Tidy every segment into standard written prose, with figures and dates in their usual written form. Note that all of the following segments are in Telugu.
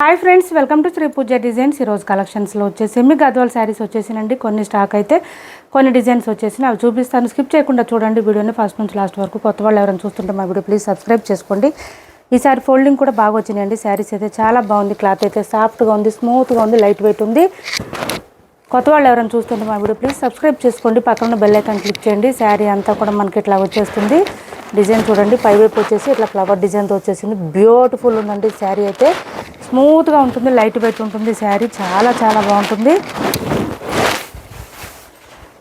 Hi friends, welcome to Shri Pooja designs. ఈరోజు కలెక్షన్స్లో వచ్చేసి సెమీ గద్వాల్ శారీస్ వచ్చేసినండి. కొన్ని స్టాక్ అయితే కొన్ని డిజైన్స్ వచ్చేసి అవి చూపిస్తాను. స్కిప్ చేయకుండా చూడండి వీడియోని ఫస్ట్ నుంచి లాస్ట్ వరకు. కొత్త వాళ్ళు ఎవరైనా చూస్తుంటే మా వీడియో ప్లీజ్ సబ్స్క్రైబ్ చేసుకోండి. ఈసారి ఫోల్డింగ్ కూడా బాగా వచ్చినాయండి. శారీస్ అయితే చాలా బాగుంది. క్లాత్ అయితే సాఫ్ట్గా ఉంది, స్మూత్గా ఉంది, లైట్ వెయిట్ ఉంది. కొత్త వాళ్ళు ఎవరైనా చూస్తుంటే మా వీడియో ప్లీజ్ సబ్స్క్రైబ్ చేసుకోండి. పక్కన బెల్ ఐకాన్ క్లిక్ చేయండి. శారీ అంతా కూడా మనకి ఇట్లా వచ్చేస్తుంది. డిజైన్ చూడండి, పైవైపు వచ్చేసి ఇట్లా ఫ్లవర్ డిజైన్తో వచ్చేసింది. బ్యూటిఫుల్ ఉందండి శారీ అయితే. స్మూత్గా ఉంటుంది, లైట్ వెయిట్ ఉంటుంది. శారీ చాలా చాలా బాగుంటుంది.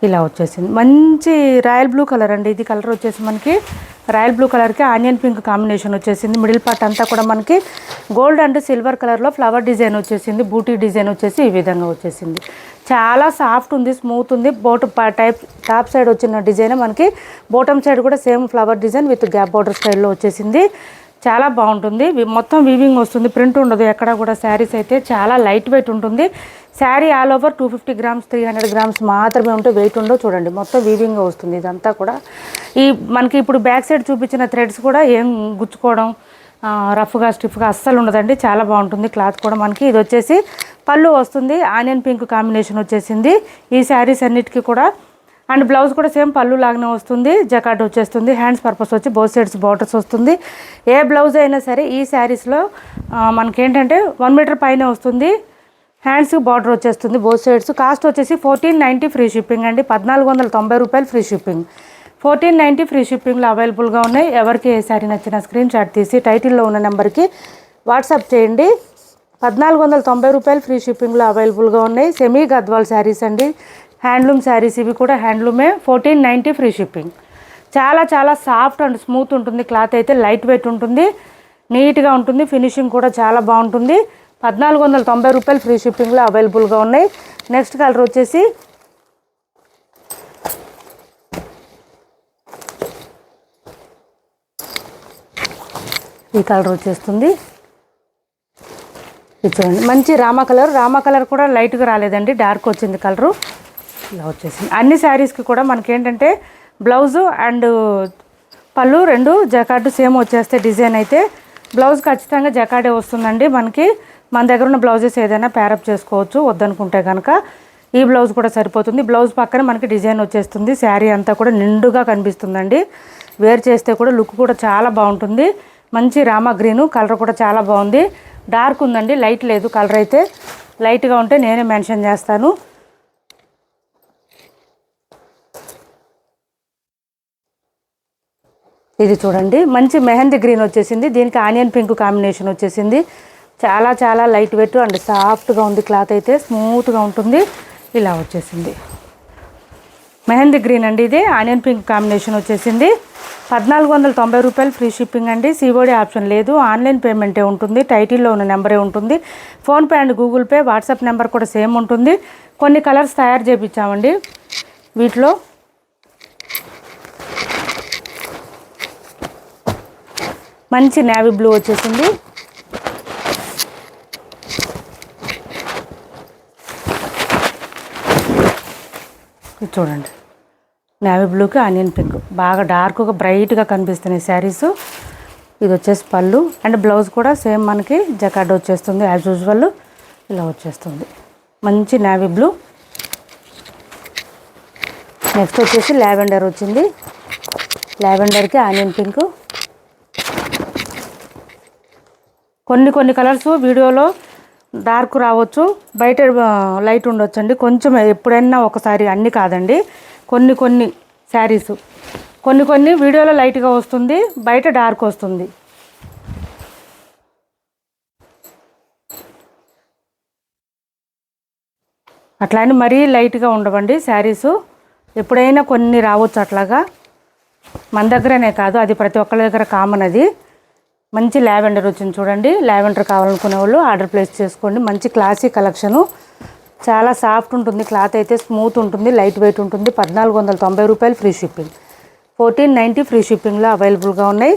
ఇలా వచ్చేసింది మంచి రాయల్ బ్లూ కలర్ అండి. ఇది కలర్ వచ్చేసి మనకి రాయల్ బ్లూ కలర్కి ఆనియన్ పింక్ కాంబినేషన్ వచ్చేసింది. మిడిల్ పార్ట్ అంతా కూడా మనకి గోల్డ్ అండ్ సిల్వర్ కలర్లో ఫ్లవర్ డిజైన్ వచ్చేసింది. బూటీ డిజైన్ వచ్చేసి ఈ విధంగా వచ్చేసింది. చాలా సాఫ్ట్ ఉంది, స్మూత్ ఉంది. టాప్ సైడ్ వచ్చిన డిజైన్ మనకి బాటమ్ సైడ్ కూడా same flower design with gap border స్టైల్లో వచ్చేసింది. చాలా బాగుంటుంది. మొత్తం వీవింగ్ వస్తుంది, ప్రింట్ ఉండదు ఎక్కడ కూడా. శారీస్ అయితే చాలా లైట్ వెయిట్ ఉంటుంది. Sari all over 250 grams 300 grams మాత్రమే ఉంటే వెయిట్ ఉండవు. చూడండి మొత్తం వీవింగ్ వస్తుంది ఇదంతా కూడా. ఈ మనకి ఇప్పుడు బ్యాక్ సైడ్ చూపించిన థ్రెడ్స్ కూడా ఏం గుచ్చుకోవడం రఫ్గా స్టిఫ్గా అస్సలు ఉండదండి. చాలా బాగుంటుంది. క్లాత్ కూడా మనకి ఇది వచ్చేసి పళ్ళు వస్తుంది. ఆనియన్ పింక్ కాంబినేషన్ వచ్చేసింది ఈ శారీస్ అన్నిటికీ కూడా. అండ్ బ్లౌజ్ కూడా సేమ్ పళ్ళు లాగానే వస్తుంది. జకాట్ వచ్చేస్తుంది. హ్యాండ్స్ పర్పస్ వచ్చి బోత్ సైడ్స్ బార్డర్స్ వస్తుంది. ఏ బ్లౌజ్ అయినా సరే ఈ శారీస్లో మనకేంటంటే 1 మీటర్ పైన వస్తుంది. హ్యాండ్స్ బార్డర్ వచ్చేస్తుంది బోత్ సైడ్స్. కాస్ట్ వచ్చేసి 1490 ఫ్రీ షిప్పింగ్ అండి. 1490 రూపాయలు ఫ్రీ షిప్పింగ్. 1490 ఫ్రీ షిప్పింగ్లో అవైలబుల్గా ఉన్నాయి. ఎవరికి ఏ శారీ నచ్చిన స్క్రీన్ షాట్ తీసి టైటిల్లో ఉన్న నెంబర్కి వాట్సాప్ చేయండి. 1490 రూపాయలు ఫ్రీ షిప్పింగ్లో అవైలబుల్గా ఉన్నాయి. సెమీ గద్వాల్ శారీస్ అండి, హ్యాండ్లూమ్ శారీస్ ఇవి కూడా హ్యాండ్లూమే. 1490 ఫ్రీ షిప్పింగ్. చాలా చాలా సాఫ్ట్ అండ్ స్మూత్ ఉంటుంది. క్లాత్ అయితే లైట్ వెయిట్ ఉంటుంది, నీట్గా ఉంటుంది. ఫినిషింగ్ కూడా చాలా బాగుంటుంది. 1490 రూపాయలు ఫ్రీ షిప్పింగ్లో అవైలబుల్గా ఉన్నాయి. నెక్స్ట్ కలర్ వచ్చేసి ఈ కలర్ వచ్చేస్తుంది. ఇది చూడండి మంచి రామా కలర్. రామా కలర్ కూడా లైట్గా రాలేదండి, డార్క్ వచ్చింది కలరు. ఇలా వచ్చేసింది. అన్ని శారీస్కి కూడా మనకేంటంటే బ్లౌజు అండ్ పళ్ళు రెండు జకార్డు సేమ్ వచ్చేస్తే డిజైన్ అయితే బ్లౌజ్ ఖచ్చితంగా జకార్డే వస్తుందండి. మన దగ్గర ఉన్న బ్లౌజెస్ ఏదైనా ప్యారప్ చేసుకోవచ్చు వద్దనుకుంటే కనుక. ఈ బ్లౌజ్ కూడా సరిపోతుంది. బ్లౌజ్ పక్కన మనకి డిజైన్ వచ్చేస్తుంది. శారీ అంతా కూడా నిండుగా కనిపిస్తుందండి. వేర్ చేస్తే కూడా లుక్ కూడా చాలా బాగుంటుంది. మంచి రామా గ్రీను కలర్ కూడా చాలా బాగుంది. డార్క్ ఉందండి, లైట్ లేదు. కలర్ అయితే లైట్గా ఉంటే నేనే మెన్షన్ చేస్తాను. ఇది చూడండి మంచి మెహందీ గ్రీన్ వచ్చేసింది. దీనికి ఆనియన్ పింక్ కాంబినేషన్ వచ్చేసింది. చాలా చాలా లైట్ వెయిట్ అండ్ సాఫ్ట్గా ఉంది. క్లాత్ అయితే స్మూత్గా ఉంటుంది. ఇలా వచ్చేసింది మెహందీ గ్రీన్ అండి. ఇది ఆనియన్ పింక్ కాంబినేషన్ వచ్చేసింది. 1490 రూపాయలు ఫ్రీ షిప్పింగ్ అండి. సిఓడి ఆప్షన్ లేదు, ఆన్లైన్ పేమెంటే ఉంటుంది. టైటిల్లో ఉన్న నెంబరే ఉంటుంది. PhonePe and Google pay, WhatsApp number కూడా సేమ్ ఉంటుంది. కొన్ని కలర్స్ తయారు చేయించామండి. వీటిలో మంచి నేవీ బ్లూ వచ్చేసింది. ఇది చూడండి నేవీ బ్లూకి ఆనియన్ పింక్ బాగా డార్క్గా బ్రైట్గా కనిపిస్తున్నాయి శారీస్. ఇది వచ్చేసి పళ్ళు అండ్ బ్లౌజ్ కూడా సేమ్ మనకి జకార్డ్ వచ్చేస్తుంది యాజ్ యూజువల్. ఇలా వచ్చేస్తుంది మంచి నేవీ బ్లూ. నెక్స్ట్ వచ్చేసి లావెండర్ వచ్చింది. లావెండర్కి ఆనియన్ పింక్. కొన్ని కలర్స్ వీడియోలో డార్క్ రావచ్చు, బయట లైట్ ఉండొచ్చు అండి. కొంచెం ఎప్పుడైనా ఒకసారి, అన్నీ కాదండి. కొన్ని శారీస్ కొన్ని వీడియోలో లైట్గా వస్తుంది, బయట డార్క్ వస్తుంది. అట్లా అని మరీ లైట్గా ఉండవండి శారీసు. ఎప్పుడైనా కొన్ని రావచ్చు అట్లాగా. మన దగ్గరనే కాదు, అది ప్రతి ఒక్కరి దగ్గర కామన్. అది మంచి లావెండర్ వచ్చింది చూడండి. లావెండర్ కావాలనుకునే వాళ్ళు ఆర్డర్ ప్లేస్ చేసుకోండి. మంచి క్లాసీ కలెక్షను. చాలా సాఫ్ట్ ఉంటుంది. క్లాత్ అయితే స్మూత్ ఉంటుంది, లైట్ వెయిట్ ఉంటుంది. 1490 రూపాయలు ఫ్రీ షిప్పింగ్. 1490 ఫ్రీ షిప్పింగ్లో అవైలబుల్గా ఉన్నాయి.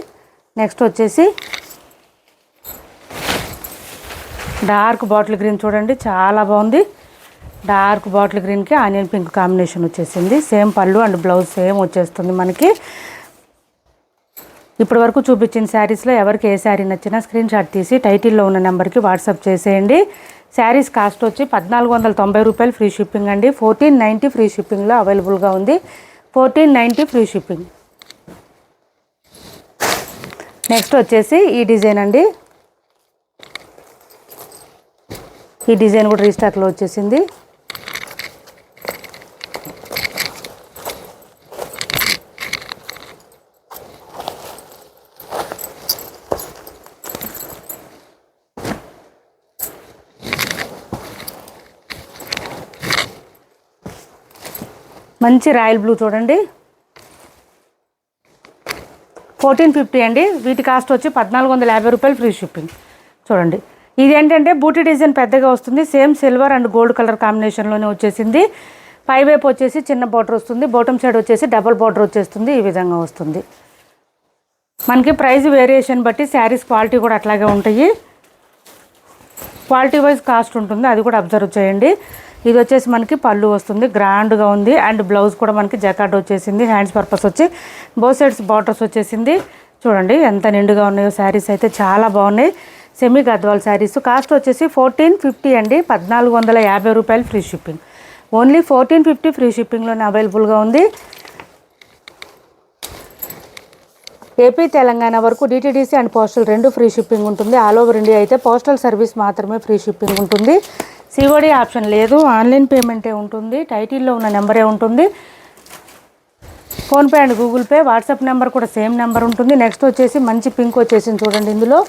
నెక్స్ట్ వచ్చేసి డార్క్ బాటిల్ గ్రీన్ చూడండి, చాలా బాగుంది. డార్క్ బాటిల్ గ్రీన్కి ఆనియన్ పింక్ కాంబినేషన్ వచ్చేసింది. సేమ్ పళ్ళు అండ్ బ్లౌజ్ సేమ్ వచ్చేస్తుంది మనకి. ఇప్పటి వరకు చూపించిన శారీస్లో ఎవరికి ఏ శారీ నచ్చినా స్క్రీన్ షాట్ తీసి టైటిల్లో ఉన్న నెంబర్కి వాట్సాప్ చేసేయండి. శారీస్ కాస్ట్ వచ్చి 1490 రూపాయలు ఫ్రీ షిప్పింగ్ అండి. 1490 ఫ్రీ షిప్పింగ్లో అవైలబుల్గా ఉంది. 1490 ఫ్రీ షిప్పింగ్. నెక్స్ట్ వచ్చేసి ఈ డిజైన్ అండి. ఈ డిజైన్ కూడా రీస్టాక్లో వచ్చేసింది. మంచి రాయల్ బ్లూ చూడండి, 1450 అండి. వీటి కాస్ట్ వచ్చి 1450 రూపాయలు ఫ్రీ షిప్పింగ్. చూడండి, ఇది ఏంటంటే బూటీ డిజైన్ పెద్దగా వస్తుంది. Same silver and gold colour కాంబినేషన్లోనే వచ్చేసింది. పైవైపు వచ్చేసి చిన్న బార్డర్ వస్తుంది, బాటమ్ సైడ్ వచ్చేసి డబల్ బార్డర్ వచ్చేస్తుంది. ఈ విధంగా వస్తుంది. మనకి ప్రైస్ వేరియేషన్ బట్టి శారీస్ క్వాలిటీ కూడా అట్లాగే ఉంటాయి. క్వాలిటీ వైజ్ కాస్ట్ ఉంటుంది, అది కూడా అబ్జర్వ్ చేయండి. ఇది వచ్చేసి మనకి పళ్ళు వస్తుంది, గ్రాండ్గా ఉంది. అండ్ బ్లౌజ్ కూడా మనకి జకార్డ్ వచ్చేసింది. హ్యాండ్స్ పర్పస్ వచ్చి బోత్ సైడ్స్ బార్డర్స్ వచ్చేసింది. చూడండి ఎంత నిండుగా ఉన్నాయో శారీస్ అయితే చాలా బాగున్నాయి. సెమీ గద్వాల్ శారీస్ కాస్ట్ వచ్చేసి 1450 అండి. 1450 రూపాయలు ఫ్రీ షిప్పింగ్. ఓన్లీ 1450 ఫ్రీ షిప్పింగ్లోనే అవైలబుల్గా ఉంది. ఏపీ తెలంగాణ వరకు DTDC and postal 2 free shipping ఉంటుంది. ఆల్ ఓవర్ ఇండియా అయితే పోస్టల్ సర్వీస్ మాత్రమే ఫ్రీ షిప్పింగ్ ఉంటుంది. సిఓడి ఆప్షన్ లేదు, ఆన్లైన్ పేమెంటే ఉంటుంది. టైటిల్లో ఉన్న నెంబరే ఉంటుంది. PhonePe and Google pay, WhatsApp number కూడా సేమ్ నెంబర్ ఉంటుంది. నెక్స్ట్ వచ్చేసి మంచి పింక్ వచ్చేసింది చూడండి. ఇందులో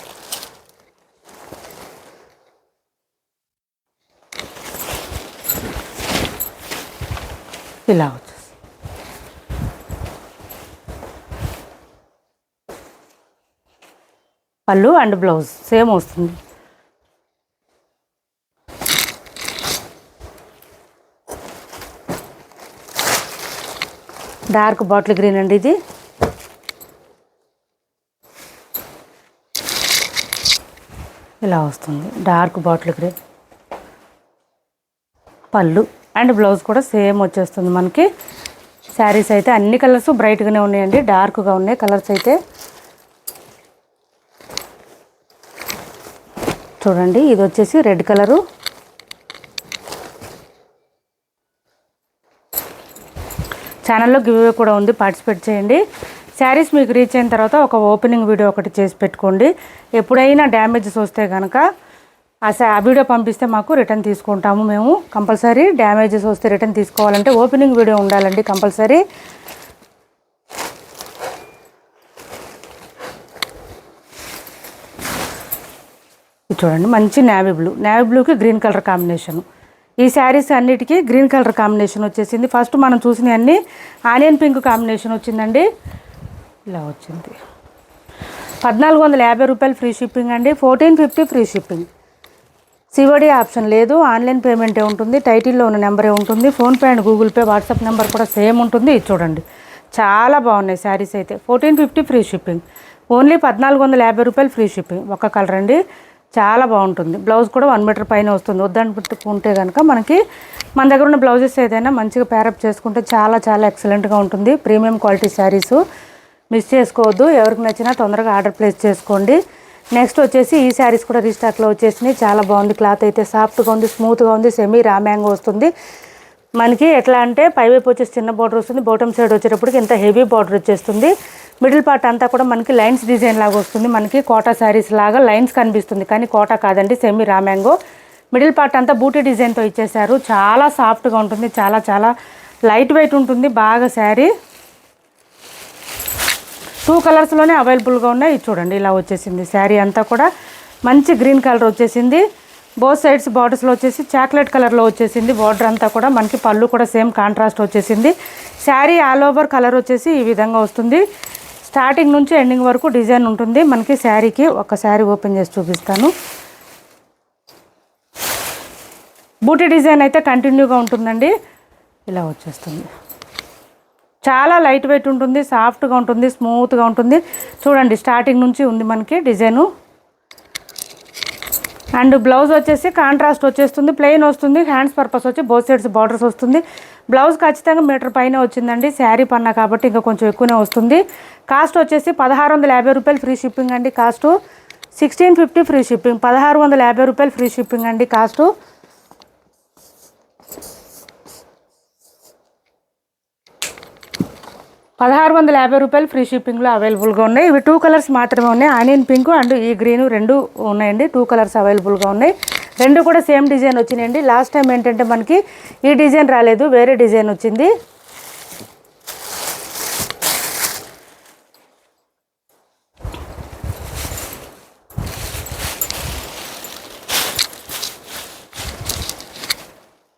ఇలా వచ్చేసి పళ్ళు అండ్ బ్లౌజ్ సేమ్ వస్తుంది. డార్క్ బాటిల్ గ్రీన్ అండి ఇది. ఇలా వస్తుంది డార్క్ బాటిల్ గ్రీన్. పళ్ళు అండ్ బ్లౌజ్ కూడా సేమ్ వచ్చేస్తుంది మనకి. శారీస్ అయితే అన్ని కలర్స్ బ్రైట్గానే ఉన్నాయండి, డార్క్గా ఉన్నాయి కలర్స్ అయితే. చూడండి, ఇది వచ్చేసి రెడ్ కలరు. ఛానల్లో గివ్వే కూడా ఉంది, పార్టిసిపేట్ చేయండి. శారీస్ మీకు రీచ్ అయిన తర్వాత ఒక ఓపెనింగ్ వీడియో ఒకటి చేసి పెట్టుకోండి. ఎప్పుడైనా డ్యామేజెస్ వస్తే కనుక ఆ వీడియో పంపిస్తే మాకు రిటర్న్ తీసుకుంటాము మేము. కంపల్సరీ డ్యామేజెస్ వస్తే రిటర్న్ తీసుకోవాలంటే ఓపెనింగ్ వీడియో ఉండాలండి కంపల్సరీ. చూడండి, మంచి నేవీ బ్లూ, నేవీ బ్లూకి గ్రీన్ కలర్ కాంబినేషను. ఈ శారీస్ అన్నిటికీ గ్రీన్ కలర్ కాంబినేషన్ వచ్చేసింది. ఫస్ట్ మనం చూసిన అన్ని ఆనియన్ పింక్ కాంబినేషన్ వచ్చిందండి. ఇలా వచ్చింది. 1450 రూపాయలు ఫ్రీ షిప్పింగ్ అండి. 1450 ఫ్రీ షిప్పింగ్. సిఓడి ఆప్షన్ లేదు, ఆన్లైన్ పేమెంటే ఉంటుంది. టైటిల్లో ఉన్న నెంబరే ఉంటుంది. PhonePe and Google pay, WhatsApp number కూడా సేమ్ ఉంటుంది. ఇది చూడండి, చాలా బాగున్నాయి శారీస్ అయితే. 1450 ఫ్రీ షిప్పింగ్. ఓన్లీ 1450 రూపాయలు ఫ్రీ షిప్పింగ్. ఒక కలర్ అండి, చాలా బాగుంటుంది. బ్లౌజ్ కూడా 1 మీటర్ పైన వస్తుంది. వద్దని పెట్టుకుంటే కనుక మనకి మన దగ్గర ఉన్న బ్లౌజెస్ ఏదైనా మంచిగా ప్యారప్ చేసుకుంటే చాలా చాలా ఎక్సలెంట్గా ఉంటుంది. ప్రీమియం క్వాలిటీ శారీసు మిస్ చేసుకోవద్దు. ఎవరికి నచ్చినా తొందరగా ఆర్డర్ ప్లేస్ చేసుకోండి. నెక్స్ట్ వచ్చేసి ఈ శారీస్ కూడా రీస్టాక్లో వచ్చేసినాయి. చాలా బాగుంది. క్లాత్ అయితే సాఫ్ట్గా ఉంది, స్మూత్గా ఉంది. సెమీ రామ్యాంగో వస్తుంది మనకి. ఎట్లా అంటే పైవైపు వచ్చేసి చిన్న బార్డర్ వస్తుంది, బాటమ్ సైడ్ వచ్చేటప్పటికి ఇంత హెవీ బార్డర్ వచ్చేస్తుంది. మిడిల్ పార్ట్ అంతా కూడా మనకి లైన్స్ డిజైన్ లాగా వస్తుంది. మనకి కోటా శారీస్ లాగా లైన్స్ కనిపిస్తుంది, కానీ కోటా కాదండి, సెమీ రామ్యాంగో. మిడిల్ పార్ట్ అంతా బూటీ డిజైన్తో ఇచ్చేసారు. చాలా సాఫ్ట్గా ఉంటుంది, చాలా చాలా లైట్ వెయిట్ ఉంటుంది బాగా శారీ. 2 కలర్స్లోనే అవైలబుల్గా ఉన్నాయి. ఇది చూడండి, ఇలా వచ్చేసింది శారీ అంతా కూడా. మంచి గ్రీన్ కలర్ వచ్చేసింది. బోత్ సైడ్స్ బార్డర్స్లో వచ్చేసి చాక్లెట్ కలర్లో వచ్చేసింది. బార్డర్ అంతా కూడా మనకి పళ్ళు కూడా సేమ్ కాంట్రాస్ట్ వచ్చేసింది. శారీ ఆల్ ఓవర్ కలర్ వచ్చేసి ఈ విధంగా వస్తుంది. స్టార్టింగ్ నుంచి ఎండింగ్ వరకు డిజైన్ ఉంటుంది మనకి శారీకి. ఒక శారీ ఓపెన్ చేసి చూపిస్తాను. బూటీ డిజైన్ అయితే కంటిన్యూగా ఉంటుందండి. ఇలా వచ్చేస్తుంది. చాలా లైట్ వెయిట్ ఉంటుంది, సాఫ్ట్గా ఉంటుంది, స్మూత్గా ఉంటుంది. చూడండి, స్టార్టింగ్ నుంచి ఉంది మనకి డిజైను. అండ్ బ్లౌజ్ వచ్చేసి కాంట్రాస్ట్ వచ్చేస్తుంది, ప్లెయిన్ వస్తుంది. హ్యాండ్స్ పర్పస్ వచ్చి బోత్ సైడ్స్ బార్డర్స్ వస్తుంది. బ్లౌజ్ ఖచ్చితంగా మీటర్ పైన వచ్చిందండి. శారీ పన్నా కాబట్టి ఇంకా కొంచెం ఎక్కువనే వస్తుంది. కాస్ట్ వచ్చేసి 1650 రూపాయలు ఫ్రీ షిప్పింగ్ అండి. Cost 1650 free shipping. 1650 రూపాయలు ఫ్రీ షిప్పింగ్ అండి. కాస్టు 1650 రూపాయలు ఫ్రీ షిప్పింగ్లో అవైలబుల్గా ఉన్నాయి. ఇవి 2 కలర్స్ మాత్రమే ఉన్నాయి. ఆనియన్ పింక్ అండ్ ఈ గ్రీను 2 ఉన్నాయండి. 2 కలర్స్ అవైలబుల్గా ఉన్నాయి. 2 కూడా సేమ్ డిజైన్ వచ్చినాయండి. లాస్ట్ టైం ఏంటంటే మనకి ఈ డిజైన్ రాలేదు, వేరే డిజైన్ వచ్చింది.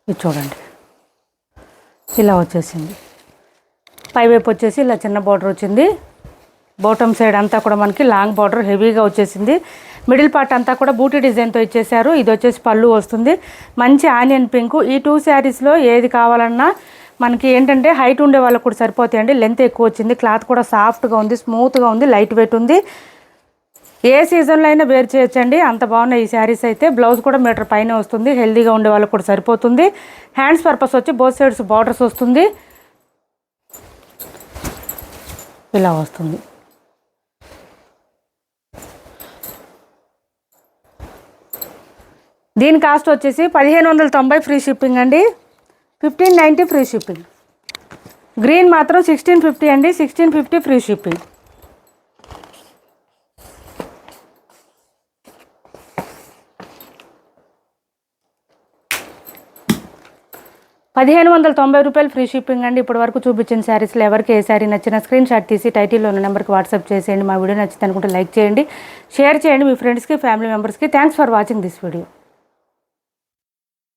ఇది చూడండి, ఇలా వచ్చేసింది. పైవైపు వచ్చేసి ఇలా చిన్న బార్డర్ వచ్చింది. బాటమ్ సైడ్ అంతా కూడా మనకి లాంగ్ బార్డర్ హెవీగా వచ్చేసింది. మిడిల్ పార్ట్ అంతా కూడా బూటీ డిజైన్తో ఇచ్చేసారు. ఇది వచ్చేసి పళ్ళు వస్తుంది. మంచి ఆనియన్ పింక్. ఈ 2 శారీస్లో ఏది కావాలన్నా మనకి ఏంటంటే హైట్ ఉండే వాళ్ళకు కూడా సరిపోతాయండి. లెంత్ ఎక్కువ వచ్చింది. క్లాత్ కూడా సాఫ్ట్గా ఉంది, స్మూత్గా ఉంది, లైట్ వెయిట్ ఉంది. ఏ సీజన్లో అయినా వేర్ చేయొచ్చండి. అంత బాగున్నాయి ఈ శారీస్ అయితే. బ్లౌజ్ కూడా మీటర్ పైన వస్తుంది. హెల్దీగా ఉండే వాళ్ళకు కూడా సరిపోతుంది. హ్యాండ్స్ పర్పస్ వచ్చి బోత్ సైడ్స్ బార్డర్స్ వస్తుంది. ఇలా వస్తుంది. దీని కాస్ట్ వచ్చేసి 1590 ఫ్రీ షిప్పింగ్ అండి. 1590 ఫ్రీ షిప్పింగ్. గ్రీన్ మాత్రం 1650 అండి. 1650 ఫ్రీ షిప్పింగ్. 1590 రూపాయలు ఫ్రీ షిప్పింగ్ అండి. ఇప్పటి వరకు చూపించిన శారీస్లో ఎవరికి ఏ శారీ నచ్చినా స్క్రీన్ షాట్ తీసి టైటిల్లో ఉన్న నెంబర్కి వాట్సాప్ చేసేయండి. మా వీడియో నచ్చితే అనుకుంటే లైక్ చేయండి, షేర్ చేయండి మీ ఫ్రెండ్స్కి, ఫ్యామిలీ మెంబర్స్కి. Thanks for watching this video.